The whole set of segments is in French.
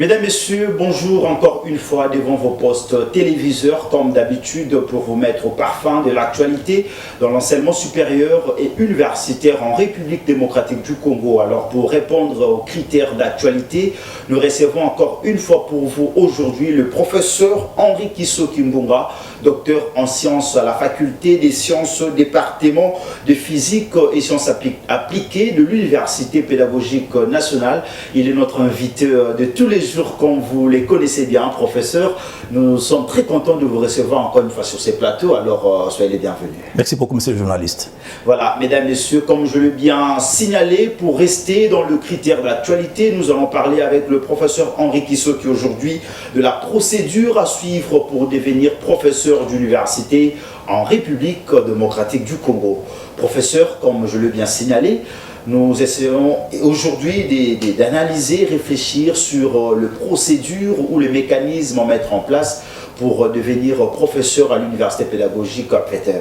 Mesdames, Messieurs, bonjour encore une fois devant vos postes téléviseurs, comme d'habitude, pour vous mettre au parfum de l'actualité dans l'enseignement supérieur et universitaire en République démocratique du Congo. Alors, pour répondre aux critères d'actualité, nous recevons encore une fois pour vous aujourd'hui le professeur Henri Kisso Kimbunga, docteur en sciences à la faculté des sciences, département de physique et sciences appliquées de l'Université pédagogique nationale. Il est notre invité de tous les jours, comme vous les connaissez bien, professeur. Nous sommes très contents de vous recevoir encore une fois sur ces plateaux, alors soyez les bienvenus. Merci beaucoup, monsieur le journaliste. Voilà, mesdames, messieurs, comme je l'ai bien signalé, pour rester dans le critère d'actualité, nous allons parler avec le professeur Henri Kisso, qui aujourd'hui de la procédure à suivre pour devenir professeur d'université en République démocratique du Congo. Professeur, comme je l'ai bien signalé, nous essayons aujourd'hui d'analyser, réfléchir sur les procédures ou les mécanismes à mettre en place pour devenir professeur à l'université pédagogique,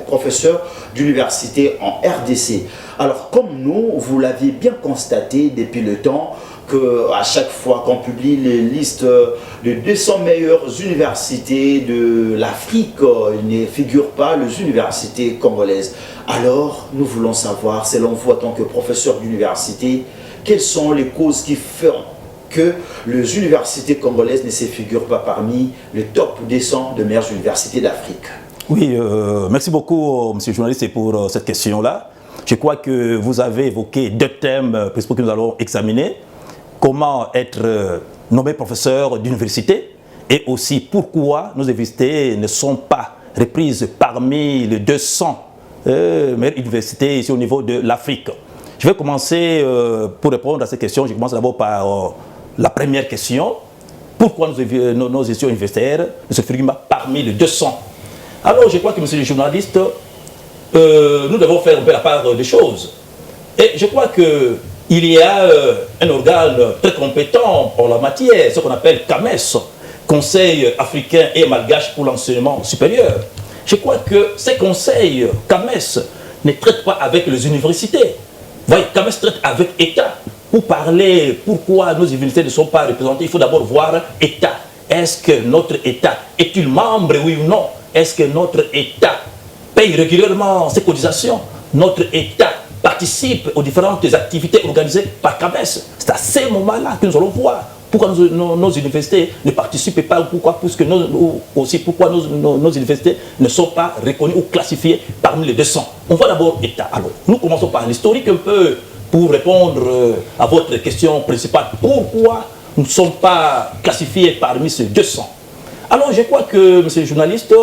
professeur d'université en RDC. Alors, comme nous, vous l'aviez bien constaté depuis le temps, qu'à chaque fois qu'on publie les listes de 200 meilleures universités de l'Afrique, il ne figure pas les universités congolaises. Alors, nous voulons savoir, selon vous, en tant que professeur d'université, quelles sont les causes qui font que les universités congolaises ne se figurent pas parmi le top 200 de meilleures universités d'Afrique? Oui, merci beaucoup, monsieur le journaliste, pour cette question-là. Je crois que vous avez évoqué deux thèmes principaux que nous allons examiner. Comment être nommé professeur d'université et aussi pourquoi nos universités ne sont pas reprises parmi les 200 meilleures universités ici au niveau de l'Afrique. Je vais commencer pour répondre à cette question. Je commence d'abord par la première question. Pourquoi nos institutions universitaires ne se figurent pas parmi les 200? Alors je crois que, monsieur le journaliste, nous devons faire un peu la part des choses. Et je crois que il y a un organe très compétent en la matière, ce qu'on appelle CAMES, Conseil africain et malgache pour l'enseignement supérieur. Je crois que ces conseils CAMES ne traitent pas avec les universités. Vous voyez, CAMES traite avec État. Pour parler pourquoi nos universités ne sont pas représentées, il faut d'abord voir État. Est-ce que notre État est-il membre, oui ou non? Est-ce que notre État paye régulièrement ses cotisations? Notre État participe aux différentes activités organisées par CAMES. C'est à ces moments-là que nous allons voir pourquoi nos universités ne participent pas, pourquoi nos universités ne sont pas reconnues ou classifiées parmi les 200. On voit d'abord État. Alors, nous commençons par l'historique un peu pour répondre à votre question principale. Pourquoi nous ne sommes pas classifiés parmi ces 200? Alors, je crois que, monsieur le journaliste,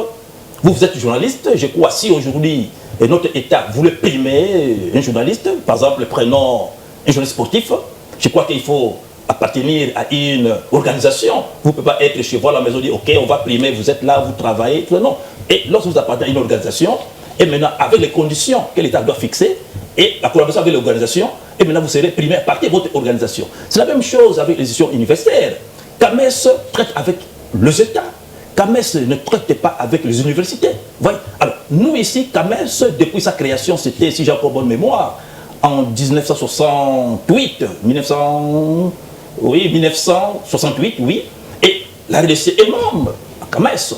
vous êtes journaliste, je crois si aujourd'hui et notre État voulait primer un journaliste, par exemple, prenons un journaliste sportif, je crois qu'il faut appartenir à une organisation. Vous ne pouvez pas être chez vous à la maison et dire, ok, on va primer, vous êtes là, vous travaillez, non. Et lorsque vous appartenez à une organisation, et maintenant, avec les conditions que l'État doit fixer, et la collaboration avec l'organisation, et maintenant, vous serez primé à partir de votre organisation. C'est la même chose avec les institutions universitaires. CAMES traite avec les États. CAMES ne traite pas avec les universités. Voyez. Alors, nous ici, CAMES, depuis sa création, c'était, si j'ai encore bonne mémoire, en 1968, 1968, oui, et la RDC est membre à CAMES.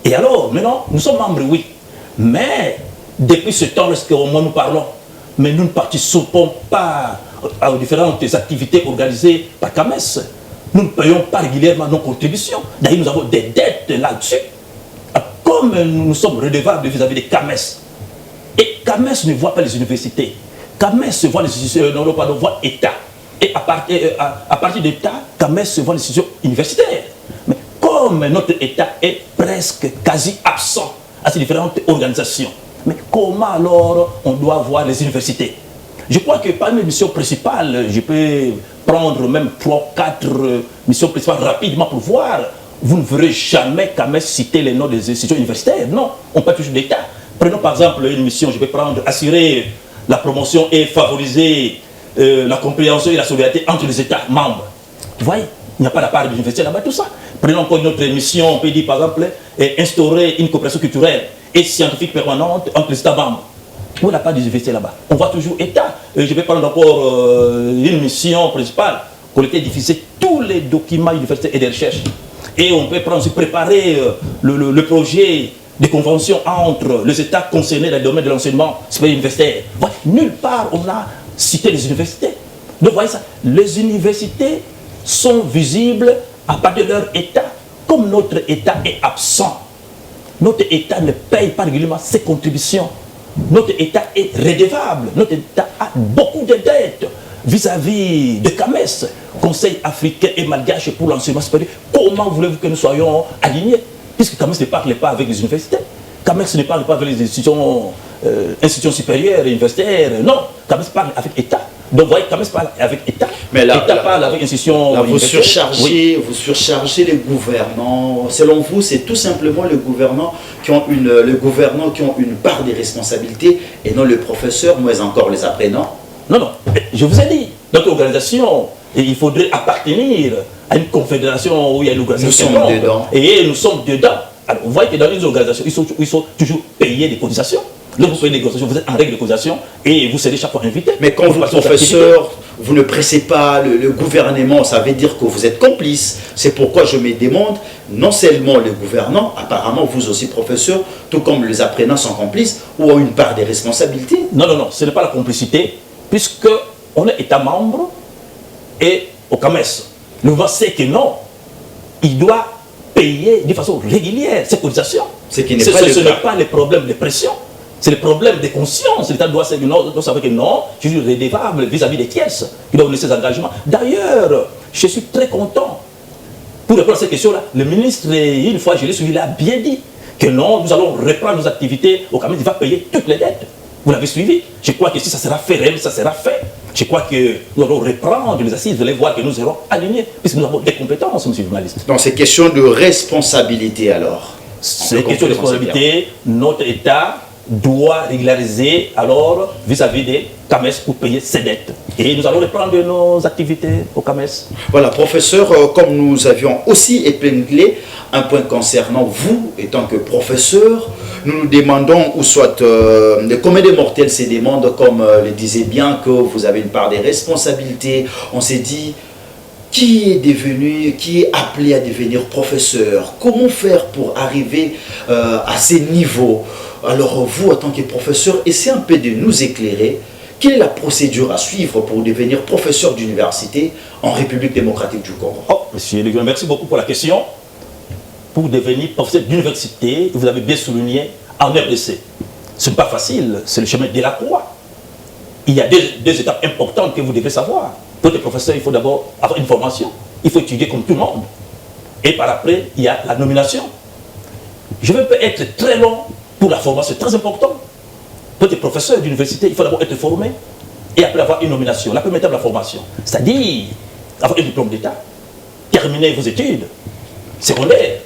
Et alors, maintenant, nous sommes membres, oui, mais depuis ce temps, lorsqu'au moins nous parlons, mais nous ne participons pas aux différentes activités organisées par CAMES. Nous ne payons pas régulièrement nos contributions. D'ailleurs, nous avons des dettes là-dessus. Comme nous sommes redevables vis-à-vis des CAMES, et CAMES ne voit pas les universités, CAMES voit les institutions, voit État. Et à partir d'État, CAMES voit les institutions universitaires. Mais comme notre État est presque quasi absent à ces différentes organisations, mais comment alors on doit voir les universités? Je crois que parmi les missions principales, je peux prendre même 3-4 missions principales rapidement pour voir. Vous ne verrez jamais CAMES citer les noms des institutions universitaires. Non, on parle toujours d'État. Prenons par exemple une mission, je vais prendre assurer la promotion et favoriser la compréhension et la solidarité entre les États membres. Vous voyez, il n'y a pas la part de l'université là-bas, tout ça. Prenons encore une autre mission, on peut dire par exemple instaurer une coopération culturelle et scientifique permanente entre les États membres. Où est la part des universités là-bas? On voit toujours État. Je vais prendre encore une mission principale, collecter et diffuser tous les documents universitaires et de recherche. Et on peut prendre, préparer le projet de convention entre les États concernés dans le domaine de l'enseignement supérieur universitaire. Ouais, nulle part on a cité les universités. Donc, voyez ça, les universités sont visibles à partir de leur État. Comme notre État est absent, notre État ne paye pas régulièrement ses contributions. Notre État est redevable. Notre État a beaucoup de dettes vis-à-vis de CAMES, Conseil africain et malgache pour l'enseignement supérieur. Comment voulez-vous que nous soyons alignés? Puisque CAMES ne parle pas avec les universités. CAMES ne parle pas avec les institutions supérieures et universitaires. Non, CAMES parle avec État. Donc, vous voyez, CAMES parle avec État. Mais là, État parle avec institutions universitaires. Vous surchargez les gouvernants. Selon vous, c'est tout simplement les gouvernants qui ont une part des responsabilités et non les professeurs, moins encore les apprenants. Non, non, je vous ai dit, notre organisation, il faudrait appartenir à une confédération où il y a une organisation. Nous sommes dedans. Et nous sommes dedans. Alors, vous voyez que dans les organisations, ils sont toujours payés des cotisations. Donc, vous payez des cotisations, vous êtes en règle de cotisation et vous serez chaque fois invité. Mais quand vous, professeur, vous ne pressez pas le gouvernement, ça veut dire que vous êtes complice. C'est pourquoi je me demande, non seulement les gouvernants, apparemment vous aussi professeurs, tout comme les apprenants sont complices, ou ont une part des responsabilités. Non, non, non, ce n'est pas la complicité, puisque on est État membre et au CAMES. Le gouvernement sait que non, il doit payer de façon régulière ses cotisations. Ce n'est pas les problèmes de pression. C'est le problème de conscience. L'État doit savoir que non, je suis redevable vis-à-vis des tierces qui doivent donner ses engagements. D'ailleurs, je suis très content. Pour répondre à cette question-là, le ministre, une fois je l'ai suivi, il a bien dit que non, nous allons reprendre nos activités au CAMES, il va payer toutes les dettes. Vous l'avez suivi. Je crois que si ça sera fait, ça sera fait. Je crois que nous allons reprendre les assises, vous allez voir que nous serons alignés, puisque nous avons des compétences, monsieur le journaliste. Donc c'est question de responsabilité alors. C'est question de responsabilité. Notre État doit régulariser alors vis-à-vis des CAMES pour payer ses dettes. Et nous allons reprendre nos activités au CAMES. Voilà, professeur, comme nous avions aussi épinglé un point concernant vous, étant que professeur, nous nous demandons, ou soit combien de mortels se demandent, comme le disait bien, que vous avez une part des responsabilités. On s'est dit, qui est appelé à devenir professeur? Comment faire pour arriver à ces niveaux? Alors vous, en tant que professeur, essayez un peu de nous éclairer. Quelle est la procédure à suivre pour devenir professeur d'université en République démocratique du Congo? Oh, monsieur Leguin, merci beaucoup pour la question. Pour devenir professeur d'université, vous avez bien souligné, en RDC. Ce n'est pas facile, c'est le chemin de la croix. Il y a deux étapes importantes que vous devez savoir. Pour être professeur, il faut d'abord avoir une formation. Il faut étudier comme tout le monde. Et par après, il y a la nomination. Je vais être très long pour la formation, c'est très important. Pour être professeur d'université, il faut d'abord être formé et après avoir une nomination. La première étape de la formation, c'est-à-dire avoir un diplôme d'État, terminer vos études secondaires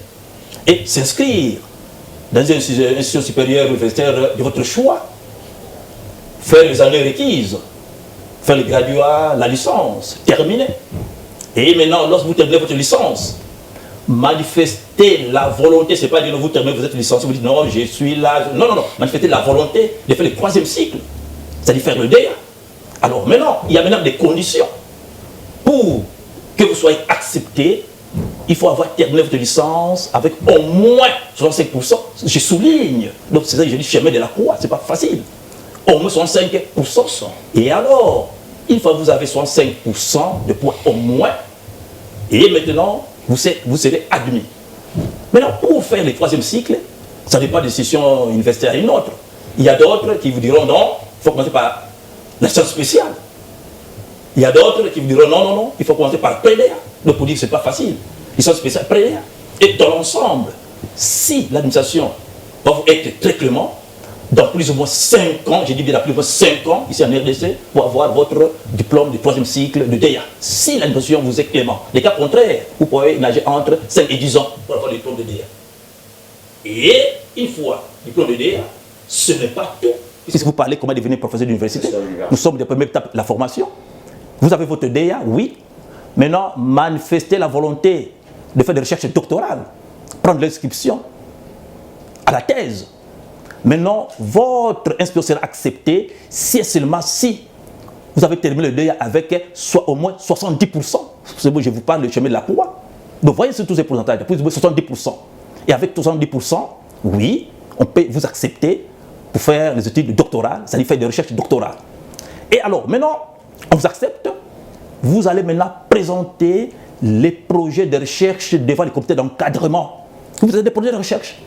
et s'inscrire dans une institution supérieure universitaire de votre choix, faire les années requises, faire le graduat, la licence, terminer. Et maintenant, lorsque vous terminez votre licence, manifester la volonté, c'est pas dire vous terminez, vous êtes licencié, vous dites non, je suis là. Non, non, non. Manifester la volonté de faire le 3e cycle, c'est-à-dire faire le DEA. Alors maintenant, il y a maintenant des conditions. Pour que vous soyez accepté, il faut avoir terminé votre licence avec au moins 65%. Je souligne. Donc c'est ça que je dis chemin de la croix, c'est pas facile. Au moins 65%. Et alors, une fois que vous avez 65% de poids au moins, et maintenant, vous serez admis. Maintenant, pour faire le 3e cycle, ça n'est pas de décision universitaire à une autre. Il y a d'autres qui vous diront non, il faut commencer par la science spéciale. Il y a d'autres qui vous diront non, non, non, il faut commencer par PDA. Donc pour dire que ce n'est pas facile. Licence spéciale, PDA. Et dans l'ensemble, si l'administration va vous être très clément, dans plus ou moins 5 ans, j'ai dit bien dans plus ou moins 5 ans, ici en RDC, pour avoir votre diplôme du 3e cycle de DEA. Si l'administration vous est clément. Les cas contraires, vous pouvez nager entre 5 et 10 ans pour avoir le diplôme de DEA. Et une fois le diplôme de DEA, ce n'est pas tout. Si vous parlez comment devenir professeur d'université, nous sommes de première étape de la formation. Vous avez votre DEA, oui. Maintenant, manifestez la volonté de faire des recherches doctorales, prendre l'inscription à la thèse. Maintenant, votre inscription sera acceptée si et seulement si vous avez terminé le DEA avec soit au moins 70% je vous parle du chemin de la croix. Donc, voyez tous ces pourcentages, plus de 70%. Et avec 70%, oui, on peut vous accepter pour faire des études doctorales, c'est-à-dire faire des recherches doctorales. Et alors, maintenant, on vous accepte, vous allez maintenant présenter les projets de recherche devant les comités d'encadrement. Vous avez des projets de recherche.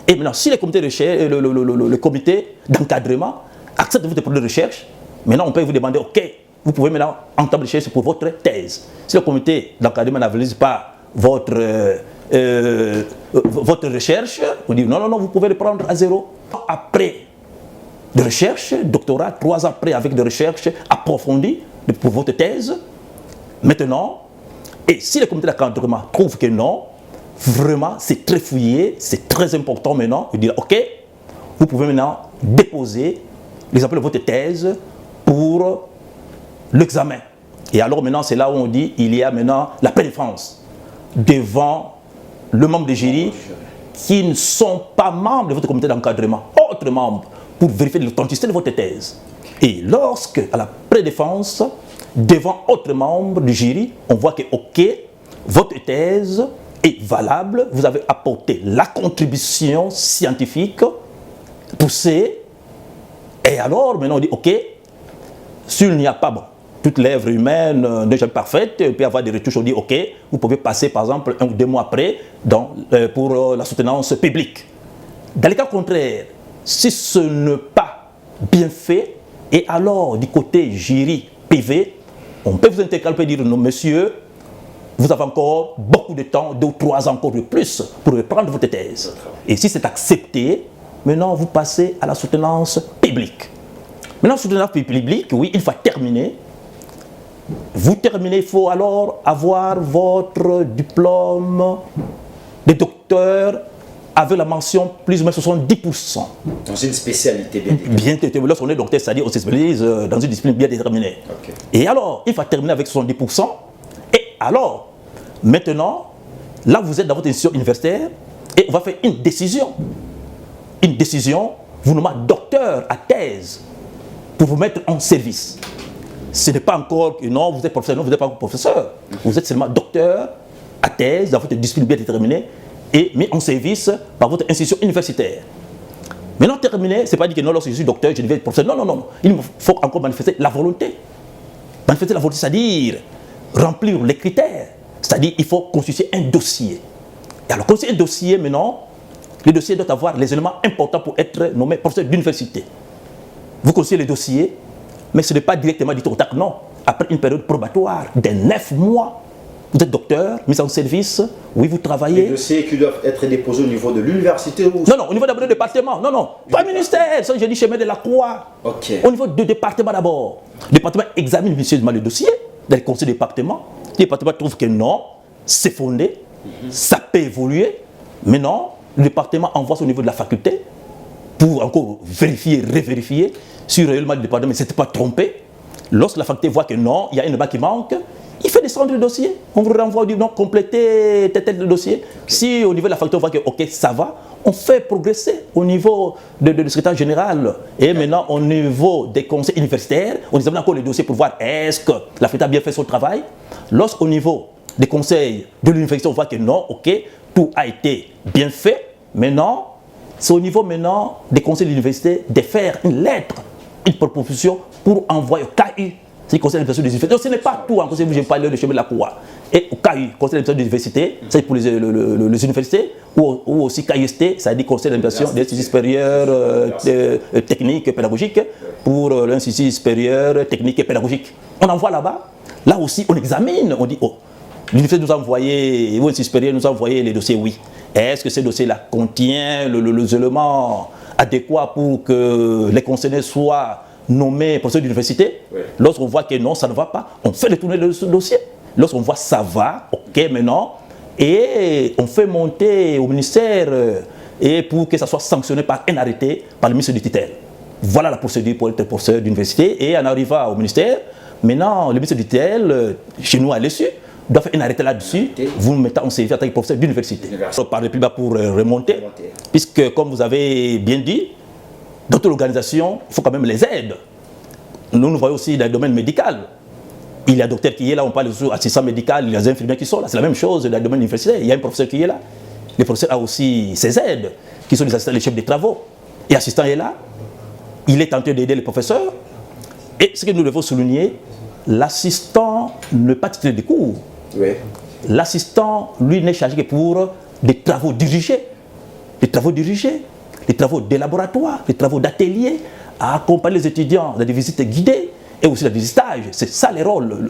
Et maintenant, si les comités de recherche, le comité d'encadrement accepte votre projet de recherche, maintenant on peut vous demander, ok, vous pouvez maintenant entamer les recherches pour votre thèse. Si le comité d'encadrement n'avalise pas votre recherche, on dit non, vous pouvez le prendre à zéro. Après de recherche, doctorat, 3 ans après avec des recherches approfondies pour votre thèse, maintenant, et si le comité d'encadrement trouve que non, vraiment c'est très fouillé, c'est très important maintenant, il dit ok, vous pouvez maintenant déposer l'exemple de votre thèse pour l'examen. Et alors maintenant c'est là où on dit il y a maintenant la prédéfense devant le membre de jury qui ne sont pas membres de votre comité d'encadrement, autres membres, pour vérifier l'authenticité de votre thèse. Et lorsque, à la prédéfense, devant autres membres du jury, on voit que, ok, votre thèse est valable, vous avez apporté la contribution scientifique poussée, et alors maintenant on dit, ok, s'il n'y a pas, bon, toute l'œuvre humaine n'est jamais parfaite, il peut y avoir des retouches, on dit, ok, vous pouvez passer par exemple 1 ou 2 mois après pour la soutenance publique. Dans les cas contraires, si ce n'est pas bien fait, et alors du côté jury privé, on peut vous intercaler, on peut dire, non monsieur, vous avez encore beaucoup de temps, 2 ou 3 ans encore de plus, pour reprendre votre thèse. Et si c'est accepté, maintenant vous passez à la soutenance publique. Maintenant, soutenance publique, oui, il faut terminer. Vous terminez, il faut alors avoir votre diplôme de docteur avec la mention plus ou moins 70%. Dans une spécialité bien déterminée. Lorsqu'on est docteur, c'est-à-dire on se spécialise dans une discipline bien déterminée. Okay. Et alors, il faut terminer avec 70%. Et alors, maintenant, là vous êtes dans votre institution universitaire et on va faire une décision. Une décision, vous nommez docteur à thèse pour vous mettre en service. Ce n'est pas encore que non, vous êtes professeur, non, vous n'êtes pas encore professeur. Vous êtes seulement docteur à thèse dans votre discipline bien déterminée et mis en service par votre institution universitaire. Maintenant terminé, ce n'est pas dit que non, lorsque je suis docteur, je deviens professeur. Non, non. Il faut encore manifester la volonté. Manifester la volonté, c'est-à-dire remplir les critères. C'est-à-dire il faut constituer un dossier. Et alors, constituer un dossier, maintenant, le dossier doit avoir les éléments importants pour être nommé professeur d'université. Vous constituez le dossier, mais ce n'est pas directement du tout au tac, non. Après une période probatoire de 9 mois, vous êtes docteur, mis en service, oui, vous travaillez. Les dossiers qui doivent être déposés au niveau de l'université ou... Non, au niveau d'abord du département. Non, pas ministère, ça j'ai dit chemin de la croix. Okay. Au niveau du département d'abord. Le département examine minutieusement le dossier, dans le conseil du département. Le département trouve que non, c'est fondé, ça peut évoluer. Mais non, le département envoie au niveau de la faculté pour encore vérifier, revérifier si réellement le département ne s'était pas trompé. Lorsque la faculté voit que non, il y a un élément qui manque, il fait descendre le dossier. On vous renvoie, on dit non, complétez tel dossier. Okay. Si au niveau de la faculté on voit que ok, ça va, on fait progresser au niveau du secrétaire général. Et maintenant, au niveau des conseils universitaires, on examine encore le dossier pour voir est-ce que la faculté a bien fait son travail. Lorsqu'au niveau des conseils de l'université, on voit que non, ok, tout a été bien fait. Maintenant, c'est au niveau maintenant des conseils de l'université de faire une lettre, une proposition pour envoyer au KU. C'est le conseil d'administration des universités. Donc ce n'est pas tout en conseil, je parle de chemin de la croix. Et au KU, conseil d'administration des universités, c'est pour les universités, ou aussi KUST, c'est-à-dire conseil d'administration des instituts supérieurs techniques et pédagogiques, pour l'institut supérieur technique et pédagogique. On envoie là-bas, là aussi on examine, on dit, oh, l'université nous a envoyé, ou l'institut supérieur nous a envoyé les dossiers, oui. Est-ce que ces dossiers-là contiennent les éléments adéquats pour que les concernés soient nommés professeurs d'université? Oui. Lorsqu'on voit que non, ça ne va pas, on fait retourner le dossier. Lorsqu'on voit ça va, ok maintenant, et on fait monter au ministère et pour que ça soit sanctionné par un arrêté par le ministre du tutelle. Voilà la procédure pour être professeur d'université. Et en arrivant au ministère, maintenant le ministre du tutelle, chez nous à l'issue, doit faire un arrêté là-dessus, vous me mettez en service en tant que professeur d'université. Par le plus bas pour remonter, puisque comme vous avez bien dit, d'autres organisations, il faut quand même les aider. Nous voyons aussi dans le domaine médical. Il y a un docteur qui est là, on parle de assistant médical, il y a des infirmiers qui sont là. C'est la même chose dans le domaine universitaire. Il y a un professeur qui est là. Le professeur a aussi ses aides, qui sont les assistants, les chefs de travaux. Et l'assistant est là. Il est en train d'aider les professeurs. Et ce que nous devons souligner, l'assistant ne pas titrer des cours. Oui. L'assistant, lui, n'est chargé que pour des travaux dirigés. Des travaux dirigés, des travaux de laboratoire, des travaux d'atelier, à accompagner les étudiants dans des visites guidées et aussi dans des stages. C'est ça les rôles.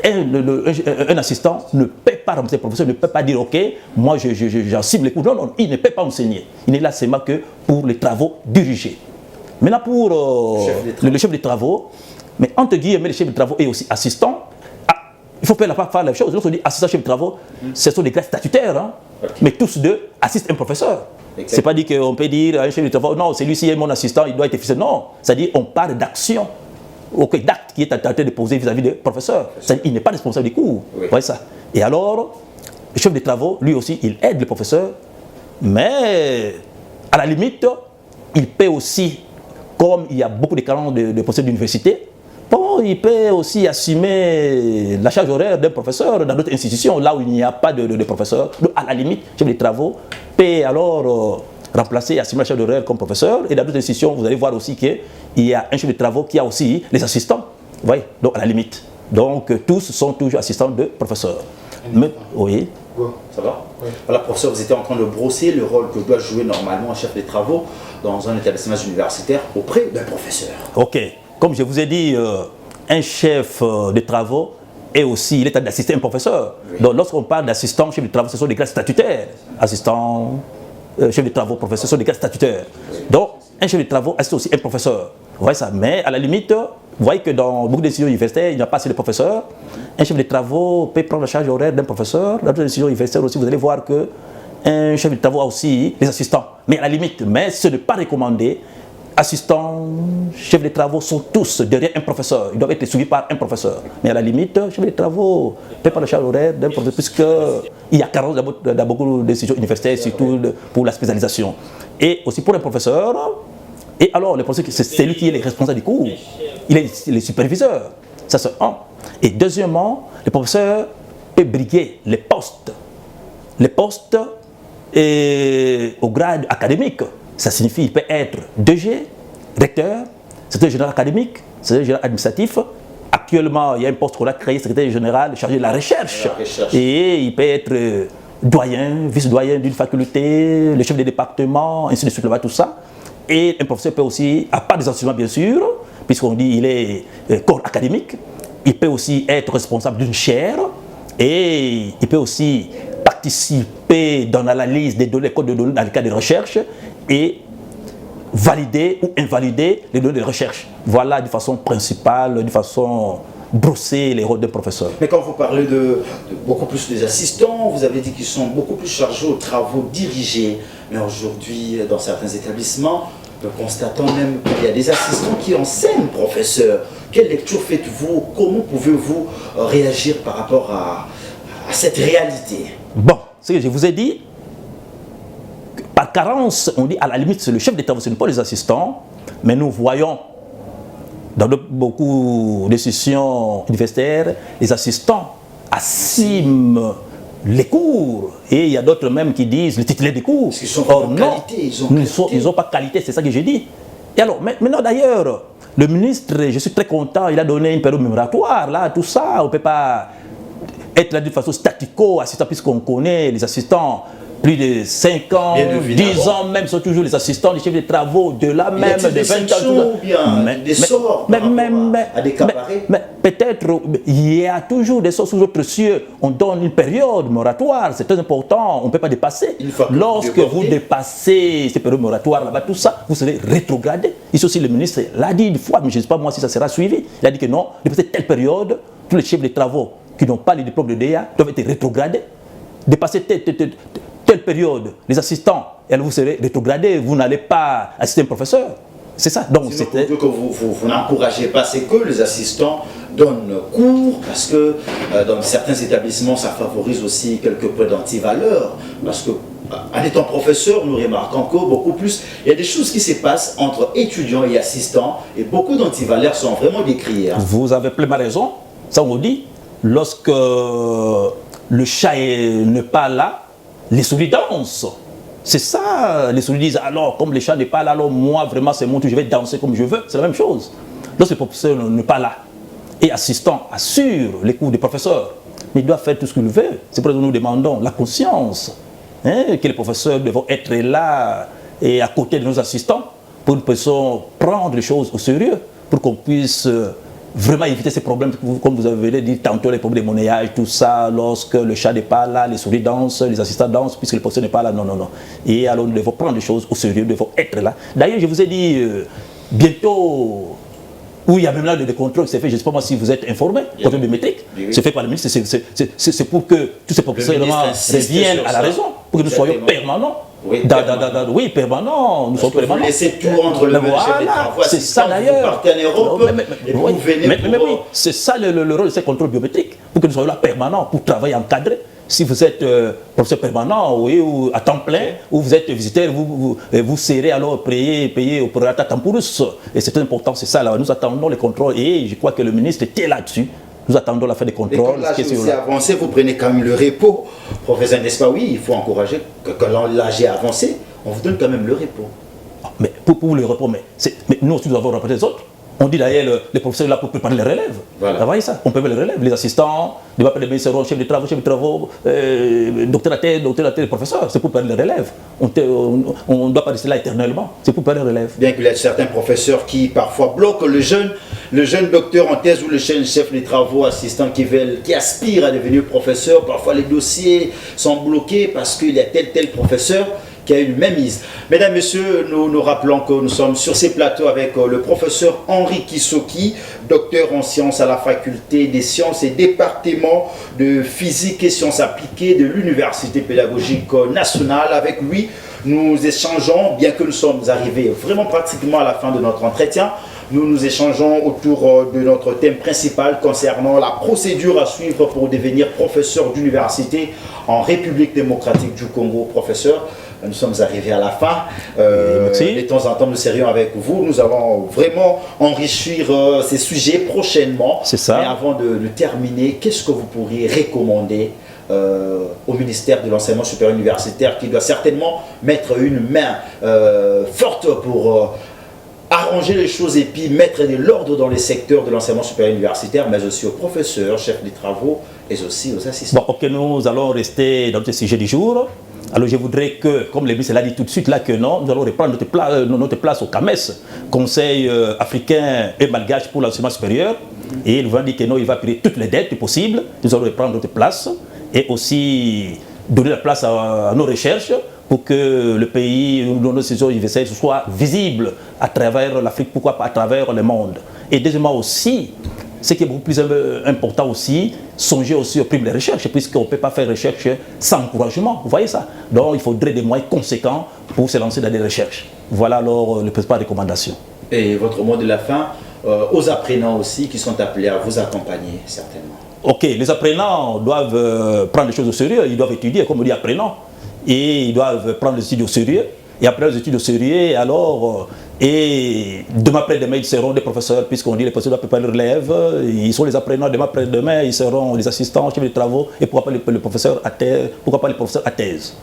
Un assistant ne peut pas remplacer le professeur, ne peut pas dire ok, moi j'en cible les cours. Non, non, il ne peut pas enseigner. Il n'est là seulement que pour les travaux dirigés. Maintenant pour le chef de travaux, mais entre guillemets, le chef de travaux est aussi assistant. Il ne faut pas faire la même chose. Lorsqu'on dit assistant chef de travaux, ce sont des grades statutaires. Hein? Okay. Mais tous deux assistent un professeur. Okay. Ce n'est pas dit qu'on peut dire à un chef de travaux, non, celui-ci est mon assistant, il doit être efficient. Non, c'est-à-dire qu'on parle d'action, okay, d'acte qui est en train de poser vis-à-vis des professeurs. Il n'est pas responsable des cours. Oui. Vous voyez ça. Et alors, le chef de travaux, lui aussi, il aide le professeur, mais à la limite, il peut aussi, comme il y a beaucoup de carences de professeurs d'université, bon, il peut aussi assumer la charge horaire d'un professeur dans d'autres institutions, là où il n'y a pas de professeur. Donc, à la limite, le chef de travaux peut alors remplacer et assumer la charge horaire comme professeur. Et dans d'autres institutions, vous allez voir aussi qu'il y a un chef de travaux qui a aussi les assistants. Vous voyez, donc à la limite. Donc, tous sont toujours assistants de professeurs. Mais, oui. Ça va? Oui. Voilà, professeur, vous étiez en train de brosser le rôle que doit jouer normalement un chef de travaux dans un établissement universitaire auprès d'un professeur. Ok. Comme je vous ai dit, un chef de travaux est aussi, il est d'assister un professeur. Oui. Donc lorsqu'on parle d'assistant, chef de travaux, ce sont des grades statutaires. Assistant, chef de travaux, professeur, ce sont des grades statutaires. Oui. Donc un chef de travaux assiste aussi un professeur. Vous voyez ça. Mais à la limite, vous voyez que dans beaucoup d'institutions universitaires, il n'y a pas assez de professeurs. Un chef de travaux peut prendre la charge horaire d'un professeur. Dans d'autres institutions universitaires aussi, vous allez voir que un chef de travaux a aussi des assistants. Mais à la limite, mais ce n'est pas recommandé. Assistants, chefs de travaux sont tous derrière un professeur. Ils doivent être suivis par un professeur. Mais à la limite, chef de travaux ne peut pas la charge horaire d'un professeur, puisqu'il y a carence dans beaucoup d'institutions universitaires, surtout pour la spécialisation. Et aussi pour un professeur, et alors le professeur, c'est lui qui est le responsable du cours. Il est le superviseur. Ça c'est un. Et deuxièmement, le professeur peut briguer les postes. Les postes au grade académique. Ça signifie qu'il peut être DG, recteur, secrétaire général académique, secrétaire général administratif. Actuellement, il y a un poste qu'on a créé, secrétaire général chargé de la recherche. Et il peut être doyen, vice-doyen d'une faculté, le chef de département, ainsi de suite, tout ça. Et un professeur peut aussi, à part des enseignements bien sûr, puisqu'on dit qu'il est corps académique, il peut aussi être responsable d'une chaire et il peut aussi participer dans l'analyse des données, des codes de données dans le cadre de recherche et valider ou invalider les données de recherche. Voilà de façon principale, de façon brossée les rôles d'un professeur. Mais quand vous parlez de beaucoup plus des assistants, vous avez dit qu'ils sont beaucoup plus chargés aux travaux dirigés. Mais aujourd'hui, dans certains établissements, nous constatons même qu'il y a des assistants qui enseignent, professeur. Quelle lecture faites-vous? Comment pouvez-vous réagir par rapport à cette réalité? Bon, ce que je vous ai dit, par carence, on dit à la limite c'est le chef de travaux, ce n'est pas les assistants, mais nous voyons dans beaucoup de sessions universitaires, les assistants assument les cours. Et il y a d'autres même qui disent les titulaires des cours. Parce qu'ils sont pas qualité, ils n'ont pas qualité, c'est ça que j'ai dit. Et alors, maintenant d'ailleurs, le ministre, je suis très content, il a donné une période mémoratoire, là, tout ça, on ne peut pas être là de façon statico-assistant, puisqu'on connaît les assistants. Plus de 5 ans, 10 ans même sont toujours les assistants, les chefs de travaux, de là même, de 20 ans. Des sorts à des cabarets. Mais peut-être, il y a toujours des sorts sous autres cieux. On donne une période moratoire, c'est très important, on ne peut pas dépasser. Lorsque vous dépassez ces périodes moratoires là-bas, tout ça, vous serez rétrogradé. Ici aussi, le ministre l'a dit une fois, mais je ne sais pas moi si ça sera suivi. Il a dit que non, dépasser telle période, tous les chefs de travaux qui n'ont pas le diplôme de DEA doivent être rétrogradés. Dépasser telle période, les assistants, et alors vous serez rétrogradés, vous n'allez pas assister un professeur. C'est ça. Donc c'était que vous n'encouragez pas, c'est que les assistants donnent cours, parce que dans certains établissements, ça favorise aussi quelques points d'antivaleur, parce que en étant professeur, nous remarquons que beaucoup plus, il y a des choses qui se passent entre étudiants et assistants, et beaucoup d'antivaleurs sont vraiment décriés. Hein. Vous avez pleinement raison. Ça on dit, lorsque le chat n'est pas là, les souris dansent. C'est ça, les souris disent, alors comme le chat n'est pas là, alors moi vraiment c'est mon tour, je vais danser comme je veux. C'est la même chose. Lorsque le professeur n'est pas là, et assistant assure les cours des professeurs, mais il doit faire tout ce qu'il veut. C'est pour ça que nous demandons la conscience, que les professeurs doivent être là et à côté de nos assistants pour que nous puissions prendre les choses au sérieux, pour qu'on puisse vraiment éviter ces problèmes, comme vous avez dit tantôt, les problèmes de monnayage, tout ça, lorsque le chat n'est pas là, les souris dansent, les assistants dansent, puisque le professeur n'est pas là, non, non, non. Et alors nous devons prendre les choses au sérieux, nous devons être là. D'ailleurs, je vous ai dit, bientôt, où il y a même là des contrôles qui s'est fait, je ne sais pas moi si vous êtes informé, contrôle biométrique, c'est fait par le ministre, c'est pour que tous ces professeurs reviennent à la raison, pour que nous soyons permanents. Oui, oui, permanent, nous sommes permanents. Vous laissez tout entre le chef des travaux, c'est ça d'ailleurs. Vous partez en Europe, et vous venez mais oui, c'est ça le rôle de ces contrôles biométriques, pour que nous soyons là permanents, pour travailler encadré. Si vous êtes professeur permanent, oui, ou à temps plein, ou vous êtes visiteur, vous serez alors payer au prorata temporis. Et c'est très important, c'est ça. Là. Nous attendons les contrôles et je crois que le ministre était là-dessus. Nous attendons la fin des contrôles. Mais quand l'âge est avancé, vous prenez quand même le repos. Professeur, n'est-ce pas? Oui, il faut encourager que quand l'âge est avancé, on vous donne quand même le repos. Mais pour le repos, mais nous aussi nous avons rapporté les autres. On dit d'ailleurs les professeurs là pour préparer les relèves. Voilà. Vous voyez ça? On prépare les relèves, les assistants, les seront chefs de travaux, docteur à thèse, professeur. C'est pour préparer les relèves. On ne doit pas rester là éternellement. C'est pour préparer les relèves. Bien qu'il y ait certains professeurs qui parfois bloquent le jeune docteur en thèse ou le jeune chef de travaux, assistant qui aspire à devenir professeur. Parfois les dossiers sont bloqués parce qu'il y a tel professeur qui a une mainmise. Mesdames, Messieurs, nous rappelons que nous sommes sur ces plateaux avec le professeur Henri Kisoki, docteur en sciences à la faculté des sciences et département de physique et sciences appliquées de l'Université pédagogique nationale. Avec lui, nous échangeons, bien que nous sommes arrivés vraiment pratiquement à la fin de notre entretien, nous échangeons autour de notre thème principal concernant la procédure à suivre pour devenir professeur d'université en République démocratique du Congo. Professeur, nous sommes arrivés à la fin. De temps en temps, nous serions avec vous. Nous allons vraiment enrichir ces sujets prochainement. C'est ça. Mais avant de terminer, qu'est-ce que vous pourriez recommander au ministère de l'enseignement supérieur universitaire qui doit certainement mettre une main forte pour arranger les choses et puis mettre de l'ordre dans les secteurs de l'enseignement supérieur universitaire, mais aussi aux professeurs, chefs des travaux et aussi aux assistants. Bon, ok, nous allons rester dans ce sujet du jour. Alors je voudrais que, comme le ministre l'a dit tout de suite, là que non, nous allons reprendre notre place au CAMES, Conseil africain et malgache pour l'enseignement supérieur. Et il va dire que non, il va payer toutes les dettes possibles. Nous allons reprendre notre place et aussi donner la place à nos recherches pour que le pays, nos institutions universelles soient visibles à travers l'Afrique, pourquoi pas à travers le monde. Et deuxièmement aussi, ce qui est beaucoup plus important aussi, songer aussi aux primes de recherche, puisqu'on ne peut pas faire recherche sans encouragement, vous voyez ça. Donc il faudrait des moyens conséquents pour se lancer dans des recherches. Voilà alors les principales recommandations. Et votre mot de la fin, aux apprenants aussi qui sont appelés à vous accompagner certainement. Ok, les apprenants doivent prendre les choses au sérieux, ils doivent étudier, comme on dit apprenants, et ils doivent prendre les études au sérieux. Et après les études au sérieux, alors, et demain après-demain, ils seront des professeurs, puisqu'on dit les professeurs doivent préparer les relèves, ils sont les apprenants, demain après-demain, ils seront les assistants, chefs de travaux, et pourquoi pas les professeurs à thèse, pourquoi pas les professeurs à thèse.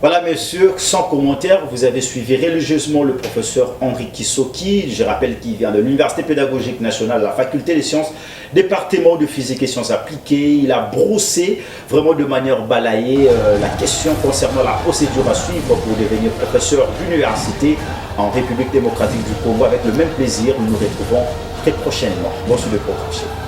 Voilà, messieurs, sans commentaire, vous avez suivi religieusement le professeur Henri Kisoki. Je rappelle qu'il vient de l'Université pédagogique nationale, la faculté des sciences, département de physique et sciences appliquées. Il a brossé vraiment de manière balayée la question concernant la procédure à suivre pour devenir professeur d'université en République démocratique du Congo. Avec le même plaisir, nous nous retrouvons très prochainement dans ce programme.